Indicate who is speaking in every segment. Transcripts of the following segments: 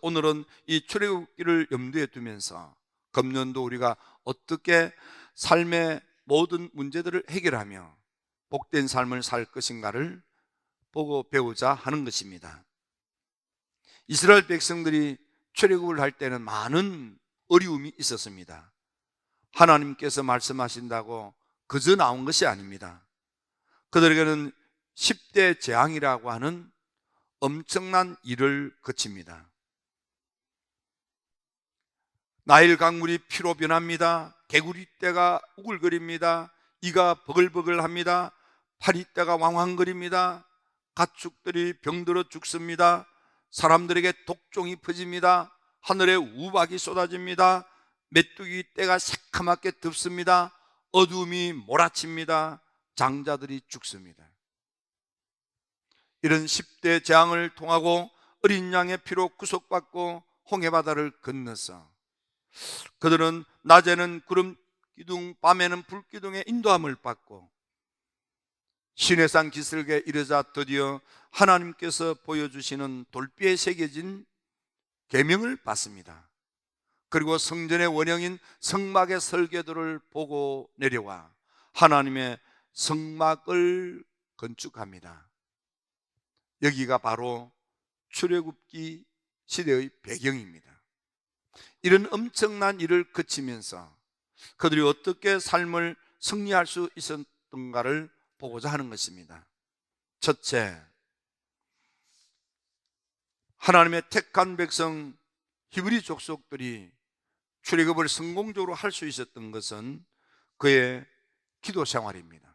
Speaker 1: 오늘은 이 출애굽기를 염두에 두면서 금년도 우리가 어떻게 삶의 모든 문제들을 해결하며 복된 삶을 살 것인가를 보고 배우자 하는 것입니다. 이스라엘 백성들이 출애굽을 할 때는 많은 어려움이 있었습니다. 하나님께서 말씀하신다고 그저 나온 것이 아닙니다. 그들에게는 10대 재앙이라고 하는 엄청난 일을 거칩니다. 나일 강물이 피로 변합니다. 개구리떼가 우글거립니다. 이가 버글버글합니다. 파리떼가 왕왕거립니다. 가축들이 병들어 죽습니다. 사람들에게 독종이 퍼집니다. 하늘에 우박이 쏟아집니다. 메뚜기 떼가 새카맣게 덮습니다. 어둠이 몰아칩니다. 장자들이 죽습니다. 이런 10대 재앙을 통하고 어린 양의 피로 구속받고 홍해바다를 건너서 그들은 낮에는 구름 기둥, 밤에는 불 기둥의 인도함을 받고 시내산 기슭에 이르자 드디어 하나님께서 보여주시는 돌비에 새겨진 계명을 받습니다. 그리고 성전의 원형인 성막의 설계도를 보고 내려와 하나님의 성막을 건축합니다. 여기가 바로 출애굽기 시대의 배경입니다. 이런 엄청난 일을 거치면서 그들이 어떻게 삶을 승리할 수 있었던가를 보고자 하는 것입니다. 첫째, 하나님의 택한 백성 히브리 족속들이 출애굽을 성공적으로 할 수 있었던 것은 그의 기도 생활입니다.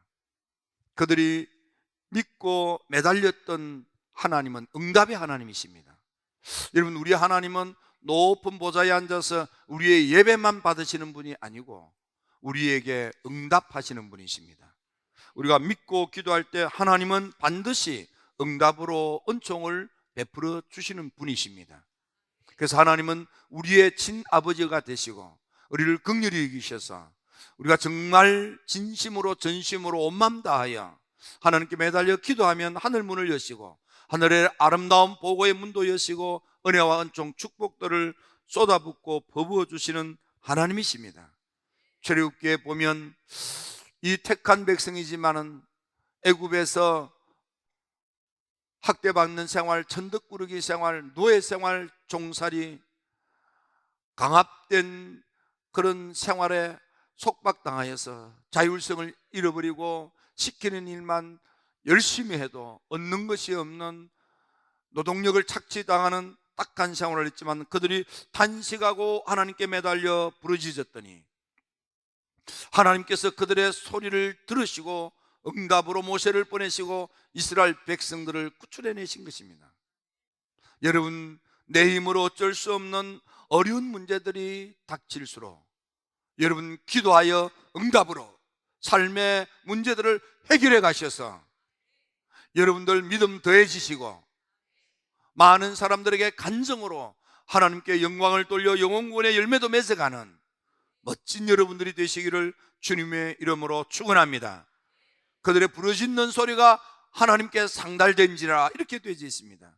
Speaker 1: 그들이 믿고 매달렸던 하나님은 응답의 하나님이십니다. 여러분, 우리 하나님은 높은 보좌에 앉아서 우리의 예배만 받으시는 분이 아니고 우리에게 응답하시는 분이십니다. 우리가 믿고 기도할 때 하나님은 반드시 응답으로 은총을 베풀어 주시는 분이십니다. 그래서 하나님은 우리의 친아버지가 되시고 우리를 긍휼히 여기셔서 우리가 정말 진심으로 전심으로 온 마음 다하여 하나님께 매달려 기도하면 하늘 문을 여시고 하늘의 아름다운 보고의 문도 여시고 은혜와 은총 축복들을 쏟아붓고 퍼부어 주시는 하나님이십니다. 출애굽기에 보면 이 택한 백성이지만은 애굽에서 학대받는 생활, 천덕꾸러기 생활, 노예 생활, 종살이, 강압된 그런 생활에 속박당하여서 자율성을 잃어버리고 시키는 일만 열심히 해도 얻는 것이 없는 노동력을 착취당하는 딱한 생활을 했지만 그들이 탄식하고 하나님께 매달려 부르짖었더니 하나님께서 그들의 소리를 들으시고 응답으로 모세를 보내시고 이스라엘 백성들을 구출해내신 것입니다. 여러분, 내 힘으로 어쩔 수 없는 어려운 문제들이 닥칠수록 여러분 기도하여 응답으로 삶의 문제들을 해결해 가셔서 여러분들 믿음 더해지시고 많은 사람들에게 간증으로 하나님께 영광을 돌려 영혼구원의 열매도 맺어가는 멋진 여러분들이 되시기를 주님의 이름으로 축원합니다. 그들의 부르짖는 소리가 하나님께 상달된지라 이렇게 되어 있습니다.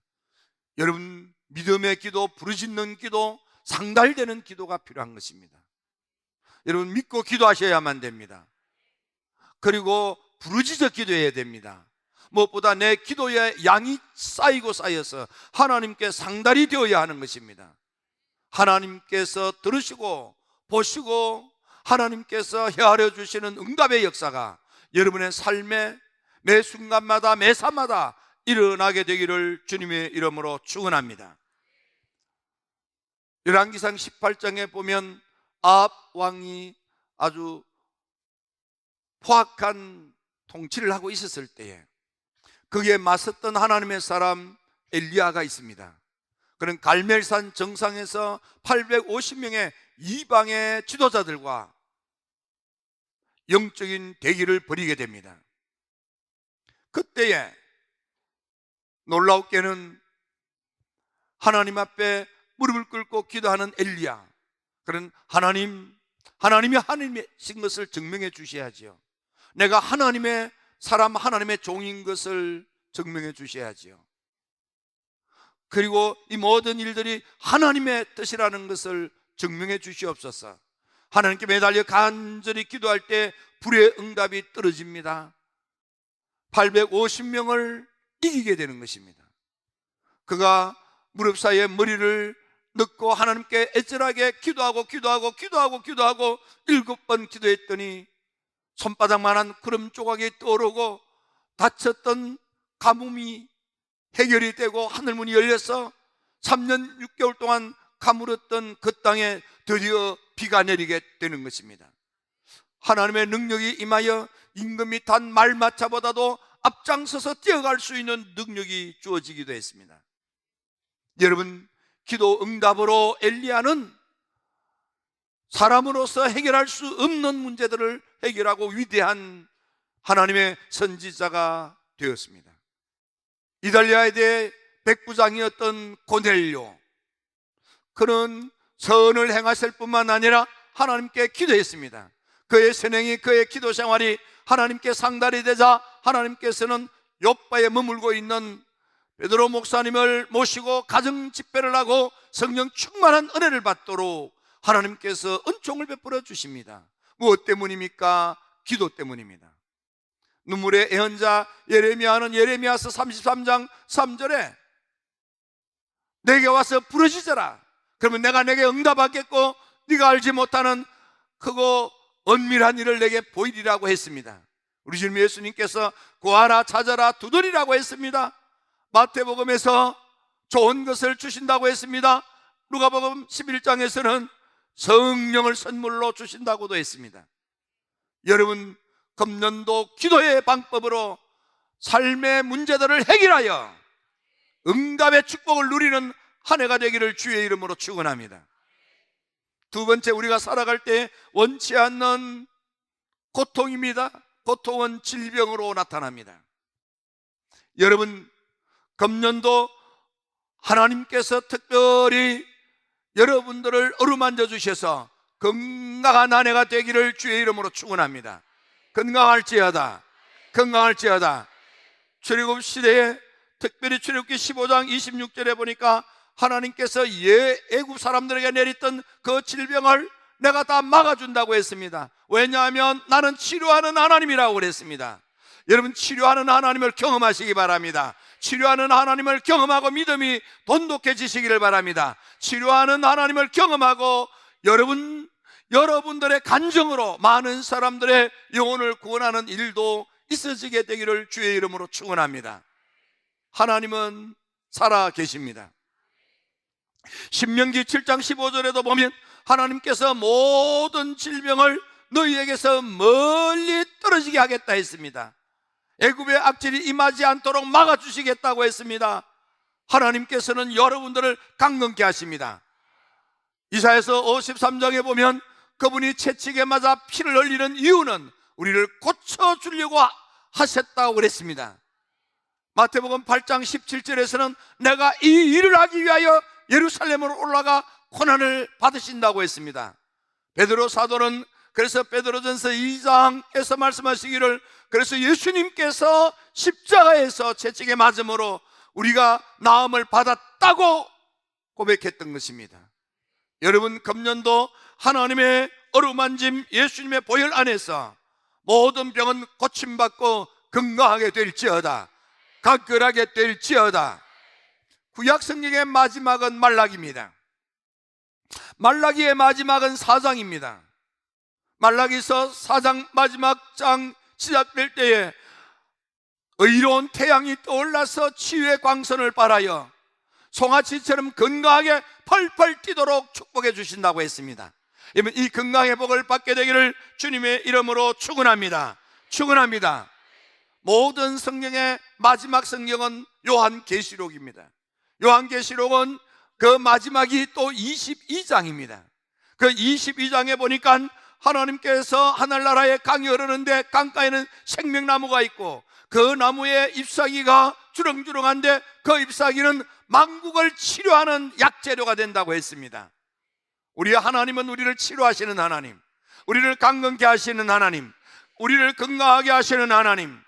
Speaker 1: 여러분, 믿음의 기도, 부르짖는 기도, 상달되는 기도가 필요한 것입니다. 여러분, 믿고 기도하셔야만 됩니다. 그리고 부르짖어 기도해야 됩니다. 무엇보다 내 기도의 양이 쌓이고 쌓여서 하나님께 상달이 되어야 하는 것입니다. 하나님께서 들으시고 보시고 하나님께서 헤아려 주시는 응답의 역사가 여러분의 삶의 매 순간마다 매 삶마다 일어나게 되기를 주님의 이름으로 축원합니다. 열왕기상 18장에 보면 아합 왕이 아주 포악한 통치를 하고 있었을 때에 거기에 맞섰던 하나님의 사람 엘리야가 있습니다. 그는 갈멜산 정상에서 850명의 이방의 지도자들과 영적인 대기를 벌이게 됩니다. 그때에 놀라웠게는 하나님 앞에 무릎을 꿇고 기도하는 엘리야, 그는 하나님이 하나님이신 것을 증명해 주셔야지요. 내가 하나님의 사람, 하나님의 종인 것을 증명해 주셔야지요. 그리고 이 모든 일들이 하나님의 뜻이라는 것을 증명해 주시옵소서. 하나님께 매달려 간절히 기도할 때 불의 응답이 떨어집니다. 850명을 이기게 되는 것입니다. 그가 무릎 사이에 머리를 넣고 하나님께 애절하게 기도하고 7번 기도했더니 손바닥만한 구름 조각이 떠오르고 닫혔던 가뭄이 해결이 되고 하늘문이 열려서 3년 6개월 동안 가물었던 그 땅에 드디어 비가 내리게 되는 것입니다. 하나님의 능력이 임하여 임금이 단 말마차보다도 앞장서서 뛰어갈 수 있는 능력이 주어지기도 했습니다. 여러분, 기도 응답으로 엘리야는 사람으로서 해결할 수 없는 문제들을 해결하고 위대한 하나님의 선지자가 되었습니다. 이달리아에 대해 백부장이었던 고넬료, 그는 선을 행하실 뿐만 아니라 하나님께 기도했습니다. 그의 선행이, 그의 기도 생활이 하나님께 상달이 되자 하나님께서는 요바에 머물고 있는 베드로 목사님을 모시고 가정 집회를 하고 성령 충만한 은혜를 받도록 하나님께서 은총을 베풀어 주십니다. 무엇 때문입니까? 기도 때문입니다. 눈물의 애언자 예레미야는 예레미야서 33장 3절에 내게 와서 부르짖어라. 그러면 내가 내게 응답하겠고 네가 알지 못하는 크고 은밀한 일을 내게 보이리라고 했습니다. 우리 주님 예수님께서 구하라 찾아라 두드리라고 했습니다. 마태복음에서 좋은 것을 주신다고 했습니다. 누가복음 11장에서는 성령을 선물로 주신다고도 했습니다. 여러분, 금년도 기도의 방법으로 삶의 문제들을 해결하여 응답의 축복을 누리는 한 해가 되기를 주의 이름으로 축원합니다. 두 번째, 우리가 살아갈 때 원치 않는 고통입니다. 고통은 질병으로 나타납니다. 여러분, 금년도 하나님께서 특별히 여러분들을 어루만져 주셔서 건강한 한 해가 되기를 주의 이름으로 축원합니다. 건강할지어다, 건강할지어다. 출애굽 시대에 특별히 출애굽기 15장 26절에 보니까 하나님께서 애굽 사람들에게 내렸던 그 질병을 내가 다 막아준다고 했습니다. 왜냐하면 나는 치료하는 하나님이라고 그랬습니다. 여러분, 치료하는 하나님을 경험하시기 바랍니다. 치료하는 하나님을 경험하고 믿음이 돈독해지시기를 바랍니다. 치료하는 하나님을 경험하고 여러분들의 간증으로 많은 사람들의 영혼을 구원하는 일도 있어지게 되기를 주의 이름으로 축원합니다. 하나님은 살아 계십니다. 신명기 7장 15절에도 보면 하나님께서 모든 질병을 너희에게서 멀리 떨어지게 하겠다 했습니다. 애굽의 악질이 임하지 않도록 막아주시겠다고 했습니다. 하나님께서는 여러분들을 강건케 하십니다. 이사야서 53장에 보면 그분이 채찍에 맞아 피를 흘리는 이유는 우리를 고쳐주려고 하셨다고 그랬습니다. 마태복음 8장 17절에서는 내가 이 일을 하기 위하여 예루살렘으로 올라가 고난을 받으신다고 했습니다. 베드로 사도는 그래서 베드로전서 2장에서 말씀하시기를, 그래서 예수님께서 십자가에서 채찍에 맞음으로 우리가 나음을 받았다고 고백했던 것입니다. 여러분, 금년도 하나님의 어루만짐 예수님의 보혈 안에서 모든 병은 고침받고 건강하게 될지어다, 가끗하게 될지어다. 구약 성경의 마지막은 말라기입니다. 말라기의 마지막은 4장입니다. 말라기서 4장 마지막 장 시작될 때에 의로운 태양이 떠올라서 치유의 광선을 발하여 송아지처럼 건강하게 펄펄 뛰도록 축복해 주신다고 했습니다. 이 건강의 복을 받게 되기를 주님의 이름으로 축원합니다. 축원합니다. 모든 성경의 마지막 성경은 요한계시록입니다. 요한계시록은 그 마지막이 또 22장입니다. 그 22장에 보니까 하나님께서 하늘나라에 강이 흐르는데 강가에는 생명나무가 있고 그 나무에 잎사귀가 주렁주렁한데 그 잎사귀는 만국을 치료하는 약재료가 된다고 했습니다. 우리 하나님은 우리를 치료하시는 하나님, 우리를 강건케 하시는 하나님, 우리를 건강하게 하시는 하나님.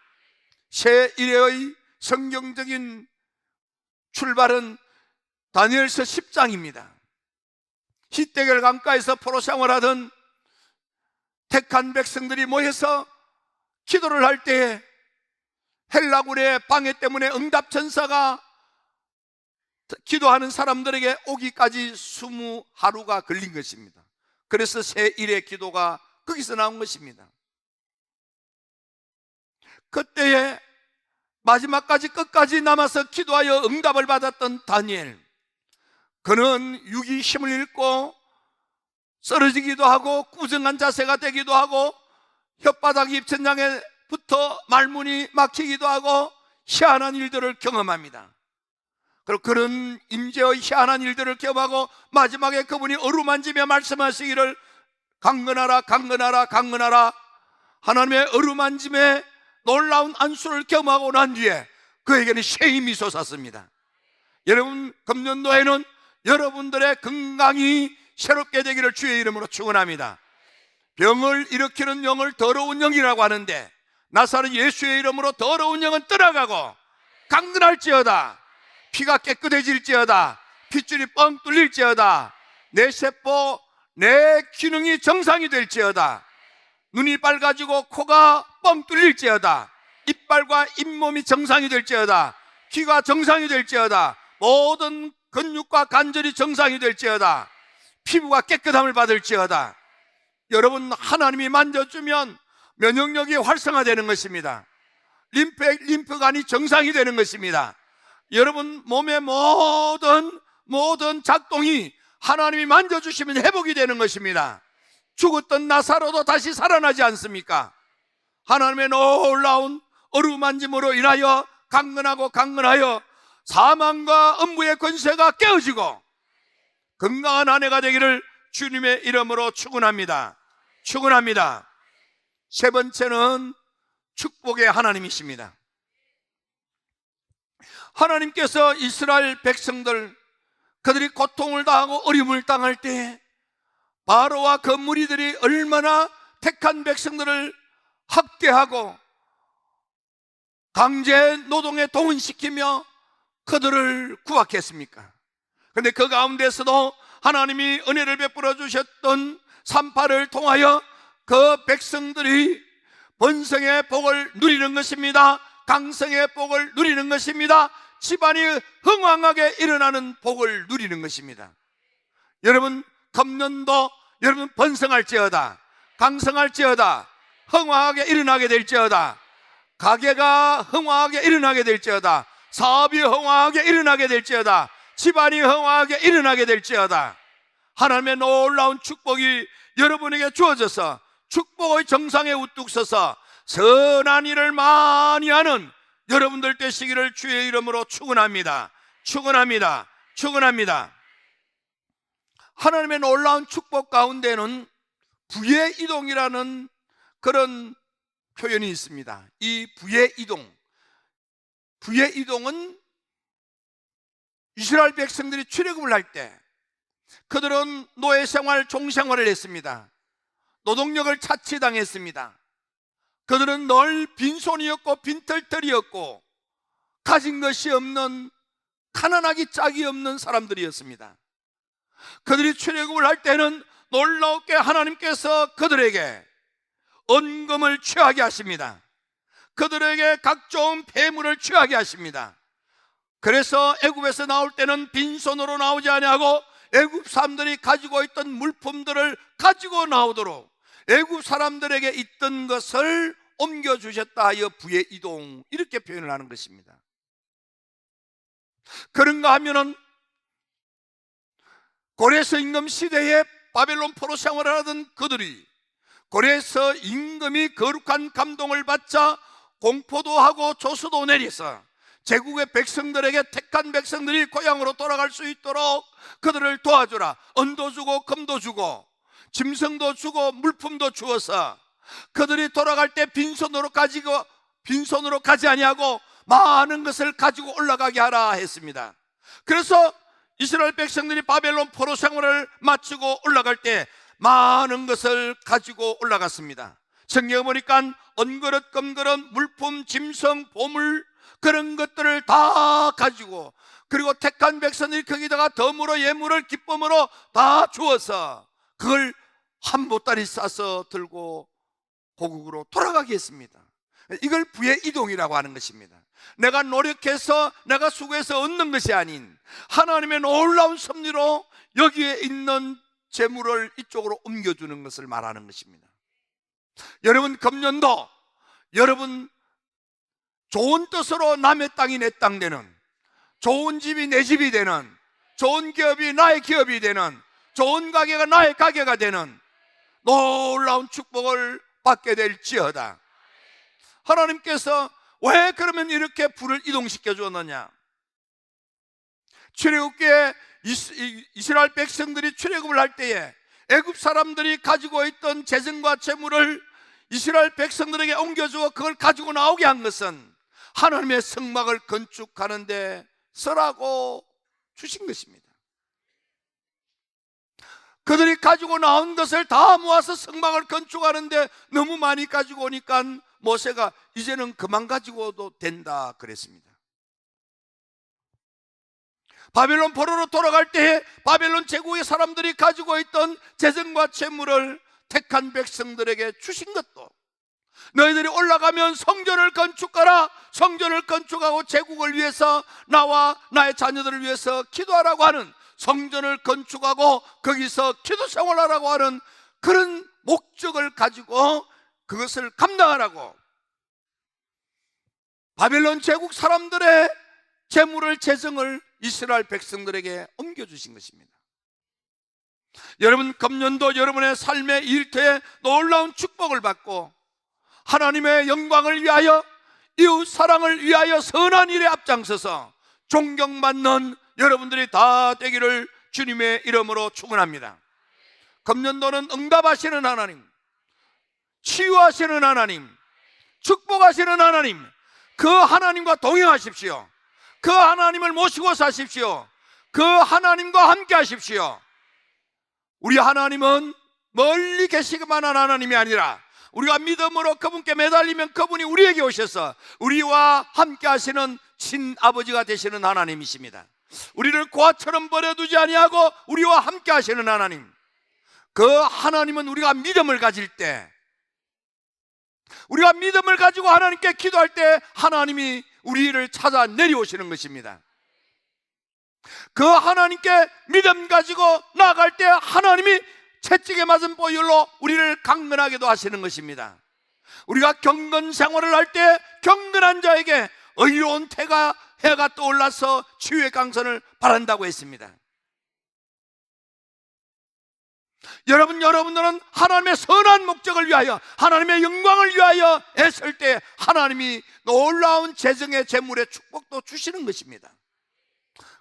Speaker 1: 새 일의 성경적인 출발은 다니엘서 10장입니다. 히데겔 강가에서 포로 생활하던 택한 백성들이 모여서 기도를 할 때에 헬라군의 방해 때문에 응답 천사가 기도하는 사람들에게 오기까지 20하루가 걸린 것입니다. 그래서 새 일의 기도가 거기서 나온 것입니다. 그때에 마지막까지 끝까지 남아서 기도하여 응답을 받았던 다니엘, 그는 육이 힘을 잃고 쓰러지기도 하고 꾸정한 자세가 되기도 하고 혓바닥 입천장에 부터 말문이 막히기도 하고 희한한 일들을 경험합니다. 그리고 그런 임재의 희한한 일들을 경험하고 마지막에 그분이 어루만지며 말씀하시기를 강건하라 강건하라 강건하라, 하나님의 어루만짐에 놀라운 안수를 경험하고 난 뒤에 그에게는 새 힘이 솟았습니다. 여러분, 금년도에는 여러분들의 건강이 새롭게 되기를 주의 이름으로 축원합니다. 병을 일으키는 영을 더러운 영이라고 하는데 나사렛 예수의 이름으로 더러운 영은 떠나가고 강건할지어다, 피가 깨끗해질지어다, 핏줄이 뻥 뚫릴지어다, 내 세포 내 기능이 정상이 될지어다, 눈이 밝아지고 코가 뻥 뚫릴지어다, 이빨과 잇몸이 정상이 될지어다, 귀가 정상이 될지어다, 모든 근육과 관절이 정상이 될지어다, 피부가 깨끗함을 받을지어다. 여러분, 하나님이 만져주면 면역력이 활성화되는 것입니다. 림프관이 정상이 되는 것입니다. 여러분 몸의 모든 작동이 하나님이 만져주시면 회복이 되는 것입니다. 죽었던 나사로도 다시 살아나지 않습니까? 하나님의 놀라운 어루만짐으로 인하여 강건하여 사망과 음부의 권세가 깨어지고 건강한 한 해가 되기를 주님의 이름으로 축원합니다. 축원합니다. 세 번째는 축복의 하나님이십니다. 하나님께서 이스라엘 백성들, 그들이 고통을 당하고 어려움을 당할 때 바로와 그 무리들이 얼마나 택한 백성들을 학대하고 강제 노동에 동원시키며 그들을 구박했습니까? 그런데 그 가운데서도 하나님이 은혜를 베풀어 주셨던 산파를 통하여 그 백성들이 번성의 복을 누리는 것입니다. 강성의 복을 누리는 것입니다. 집안이 흥왕하게 일어나는 복을 누리는 것입니다. 여러분, 금년도 여러분 번성할지어다, 강성할지어다, 흥왕하게 일어나게 될지어다, 가게가 흥왕하게 일어나게 될지어다, 사업이 흥왕하게 일어나게 될지어다, 집안이 흥왕하게 일어나게 될지어다. 하나님의 놀라운 축복이 여러분에게 주어져서 축복의 정상에 우뚝 서서 선한 일을 많이 하는 여러분들 되시기를 주의 이름으로 축원합니다. 축원합니다. 축원합니다. 하나님의 놀라운 축복 가운데는 부의 이동이라는 그런 표현이 있습니다. 이 부의 이동은 이스라엘 백성들이 출애굽을 할 때 그들은 노예 생활, 종생활을 했습니다. 노동력을 차치당했습니다. 그들은 늘 빈손이었고 빈털털이었고 가진 것이 없는, 가난하기 짝이 없는 사람들이었습니다. 그들이 출애굽을 할 때는 놀랍게 하나님께서 그들에게 은금을 취하게 하십니다. 그들에게 각종 폐물을 취하게 하십니다. 그래서 애굽에서 나올 때는 빈손으로 나오지 아니하고 애굽 사람들이 가지고 있던 물품들을 가지고 나오도록 애굽 사람들에게 있던 것을 옮겨주셨다 하여 부의 이동, 이렇게 표현을 하는 것입니다. 그런가 하면은 고레스 임금 시대에 바벨론 포로 생활을 하던 그들이 고레스 임금이 거룩한 감동을 받자 공포도 하고 조서도 내려서 제국의 백성들에게 택한 백성들이 고향으로 돌아갈 수 있도록 그들을 도와주라. 은도 주고 금도 주고 짐승도 주고 물품도 주어서 그들이 돌아갈 때 빈손으로 가지 아니하고 많은 것을 가지고 올라가게 하라 했습니다. 그래서 이스라엘 백성들이 바벨론 포로 생활을 마치고 올라갈 때 많은 것을 가지고 올라갔습니다. 성경에 보니까 은그릇, 금그릇, 물품, 짐승, 보물, 그런 것들을 다 가지고 그리고 택한 백성들이 거기다가 덤으로 예물을 기쁨으로 다 주어서 그걸 한 보따리 싸서 들고 고국으로 돌아가게 했습니다. 이걸 부의 이동이라고 하는 것입니다. 내가 노력해서 내가 수고해서 얻는 것이 아닌 하나님의 놀라운 섭리로 여기에 있는 재물을 이쪽으로 옮겨주는 것을 말하는 것입니다. 여러분, 금년도 여러분 좋은 뜻으로 남의 땅이 내 땅 되는, 좋은 집이 내 집이 되는, 좋은 기업이 나의 기업이 되는, 좋은 가게가 나의 가게가 되는 놀라운 축복을 받게 될지어다. 하나님께서 왜 그러면 이렇게 불을 이동시켜 주었느냐? 출애굽기에 이스라엘 백성들이 출애굽을 할 때에 애굽 사람들이 가지고 있던 재정과 재물을 이스라엘 백성들에게 옮겨주어 그걸 가지고 나오게 한 것은 하나님의 성막을 건축하는 데 쓰라고 주신 것입니다. 그들이 가지고 나온 것을 다 모아서 성막을 건축하는데 너무 많이 가지고 오니까 모세가 이제는 그만 가지고도 된다 그랬습니다. 바벨론 포로로 돌아갈 때에 바벨론 제국의 사람들이 가지고 있던 재정과 재물을 택한 백성들에게 주신 것도, 너희들이 올라가면 성전을 건축하라, 성전을 건축하고 제국을 위해서 나와 나의 자녀들을 위해서 기도하라고 하는, 성전을 건축하고 거기서 기도 생활하라고 하는 그런 목적을 가지고 그것을 감당하라고 바벨론 제국 사람들의 재물을, 재정을 이스라엘 백성들에게 옮겨주신 것입니다. 여러분, 금년도 여러분의 삶의 일터에 놀라운 축복을 받고 하나님의 영광을 위하여, 이웃 사랑을 위하여 선한 일에 앞장서서 존경받는 여러분들이 다 되기를 주님의 이름으로 축원합니다. 금년도는 응답하시는 하나님, 치유하시는 하나님, 축복하시는 하나님, 그 하나님과 동행하십시오. 그 하나님을 모시고 사십시오. 그 하나님과 함께 하십시오. 우리 하나님은 멀리 계시기만 한 하나님이 아니라 우리가 믿음으로 그분께 매달리면 그분이 우리에게 오셔서 우리와 함께 하시는 친아버지가 되시는 하나님이십니다. 우리를 고아처럼 버려두지 아니하고 우리와 함께 하시는 하나님, 그 하나님은 우리가 믿음을 가질 때, 우리가 믿음을 가지고 하나님께 기도할 때 하나님이 우리를 찾아 내려오시는 것입니다. 그 하나님께 믿음 가지고 나아갈 때 하나님이 채찍에 맞은 보혈로 우리를 강건하게도 하시는 것입니다. 우리가 경건 생활을 할 때 경건한 자에게 의로운 해가 떠올라서 치유의 강선을 바란다고 했습니다. 여러분들은 하나님의 선한 목적을 위하여, 하나님의 영광을 위하여 애쓸 때 하나님이 놀라운 재정의 재물의 축복도 주시는 것입니다.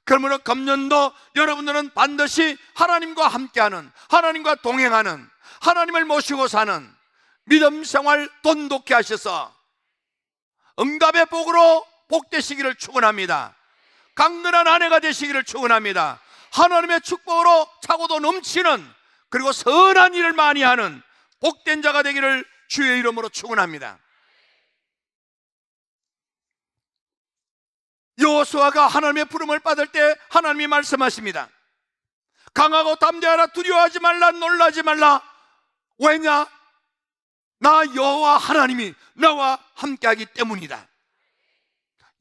Speaker 1: 그러므로 금년도 여러분들은 반드시 하나님과 함께하는, 하나님과 동행하는, 하나님을 모시고 사는 믿음 생활 돈독히 하셔서 응답의 복으로 복되시기를 축원합니다. 강건한 아내가 되시기를 축원합니다. 하나님의 축복으로 차고도 넘치는, 그리고 선한 일을 많이 하는 복된 자가 되기를 주의 이름으로 축원합니다. 여호수아가 하나님의 부름을 받을 때 하나님이 말씀하십니다. 강하고 담대하라, 두려워하지 말라, 놀라지 말라. 왜냐? 나 여호와 하나님이 너와 함께하기 때문이다.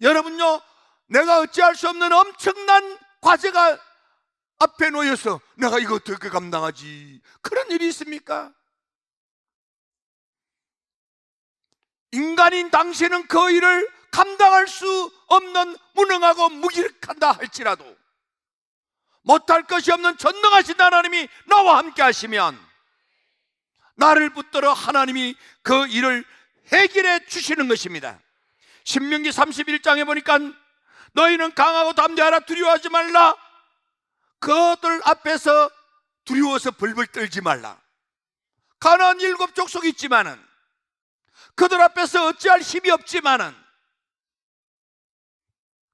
Speaker 1: 여러분요, 내가 어찌할 수 없는 엄청난 과제가 앞에 놓여서 내가 이거 어떻게 감당하지? 그런 일이 있습니까? 인간인 당신은 그 일을 감당할 수 없는 무능하고 무기력하다 할지라도 못할 것이 없는 전능하신 하나님이 나와 함께 하시면 나를 붙들어 하나님이 그 일을 해결해 주시는 것입니다. 신명기 31장에 보니까 너희는 강하고 담대하라, 두려워하지 말라. 그들 앞에서 두려워서 벌벌 떨지 말라. 가나안 7 족속이 있지만은 그들 앞에서 어찌할 힘이 없지만은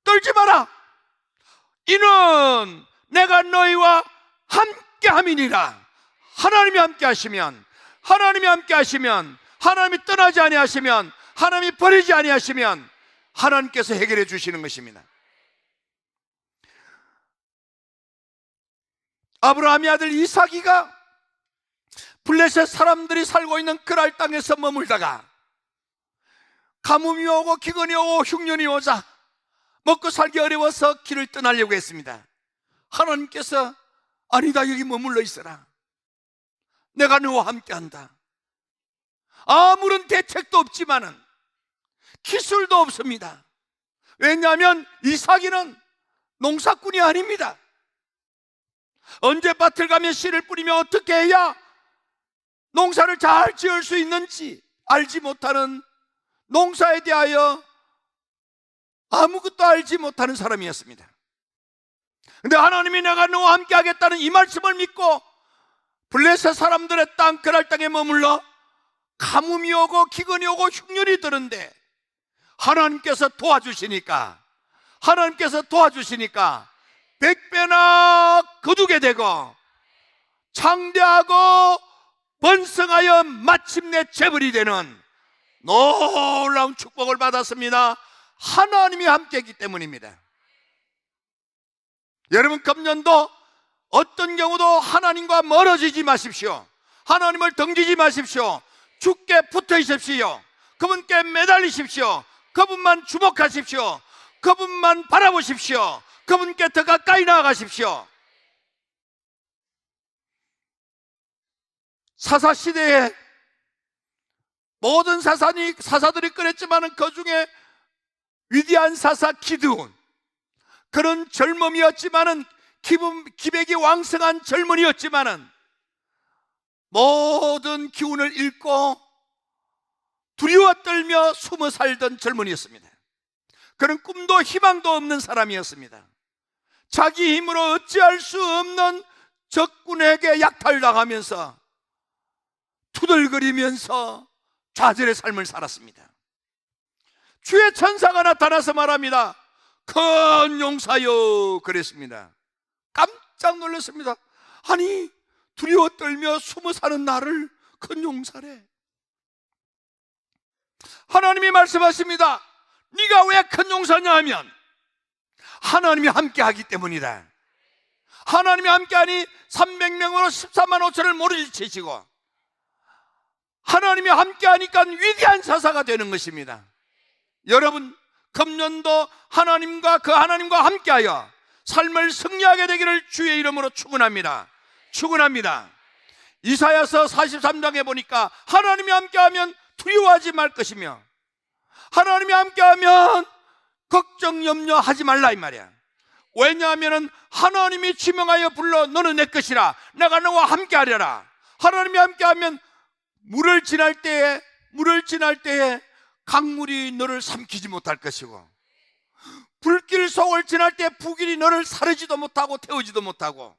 Speaker 1: 떨지 마라. 이는 내가 너희와 함께 함이니라. 하나님이 함께 하시면, 하나님이 함께 하시면, 하나님이 떠나지 아니하시면, 하나님이 버리지 아니하시면 하나님께서 해결해 주시는 것입니다. 아브라함의 아들 이삭이가 블레셋 사람들이 살고 있는 그랄 땅에서 머물다가 가뭄이 오고 기근이 오고 흉년이 오자 먹고 살기 어려워서 길을 떠나려고 했습니다. 하나님께서 아니다, 여기 머물러 있어라, 내가 너와 함께한다. 아무런 대책도 없지만은 기술도 없습니다. 왜냐하면 이삭이는 농사꾼이 아닙니다. 언제 밭을 가며 씨를 뿌리며 어떻게 해야 농사를 잘 지을 수 있는지 알지 못하는, 농사에 대하여 아무것도 알지 못하는 사람이었습니다. 근데 하나님이 내가 너와 함께 하겠다는 이 말씀을 믿고 블레셋 사람들의 땅, 그랄 땅에 머물러 가뭄이 오고 기근이 오고 흉년이 드는데 하나님께서 도와주시니까 100배나 거두게 되고 창대하고 번성하여 마침내 재벌이 되는 놀라운 축복을 받았습니다. 하나님이 함께했기 때문입니다. 여러분, 금년도 어떤 경우도 하나님과 멀어지지 마십시오. 하나님을 등지지 마십시오. 주께 붙어 있으십시오. 그분께 매달리십시오. 그분만 주목하십시오. 그분만 바라보십시오. 그분께 더 가까이 나아가십시오. 사사시대에 모든 사사들이 그랬지만 그 중에 위대한 사사 기드온, 그런 젊음이었지만은 기백이 왕성한 젊은이였지만은 모든 기운을 잃고 두려워 떨며 숨어 살던 젊은이였습니다. 그는 꿈도 희망도 없는 사람이었습니다. 자기 힘으로 어찌할 수 없는 적군에게 약탈당하면서 투덜거리면서 좌절의 삶을 살았습니다. 주의 천사가 나타나서 말합니다. 큰 용사여, 그랬습니다. 깜짝 놀랐습니다. 아니, 두려워 떨며 숨어 사는 나를 큰 용사래. 하나님이 말씀하십니다. 네가 왜 큰 용사냐 하면 하나님이 함께하기 때문이다. 하나님이 함께하니 300명으로 14만 5천을 몰아치시고 하나님이 함께하니까 위대한 사사가 되는 것입니다. 여러분, 금년도 하나님과 그 하나님과 함께하여 삶을 승리하게 되기를 주의 이름으로 축원합니다. 이사야서 43장에 보니까 하나님이 함께하면 두려워하지 말 것이며 하나님이 함께하면 걱정 염려하지 말라, 이 말이야. 왜냐하면 하나님이 지명하여 불러 너는 내 것이라, 내가 너와 함께하리라. 하나님이 함께하면 물을 지날 때에 강물이 너를 삼키지 못할 것이고, 불길 속을 지날 때 불길이 너를 사르지도 못하고 태우지도 못하고,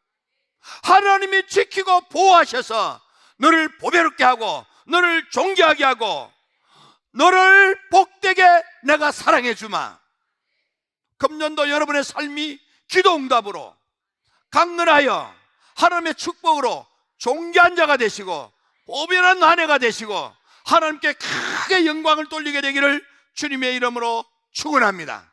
Speaker 1: 하나님이 지키고 보호하셔서 너를 보배롭게 하고 너를 존귀하게 하고 너를 복되게 내가 사랑해 주마. 금년도 여러분의 삶이 기도응답으로 강건하여 하나님의 축복으로 존귀한 자가 되시고 보배한 한 해가 되시고 하나님께 크게 영광을 돌리게 되기를 주님의 이름으로 축원합니다.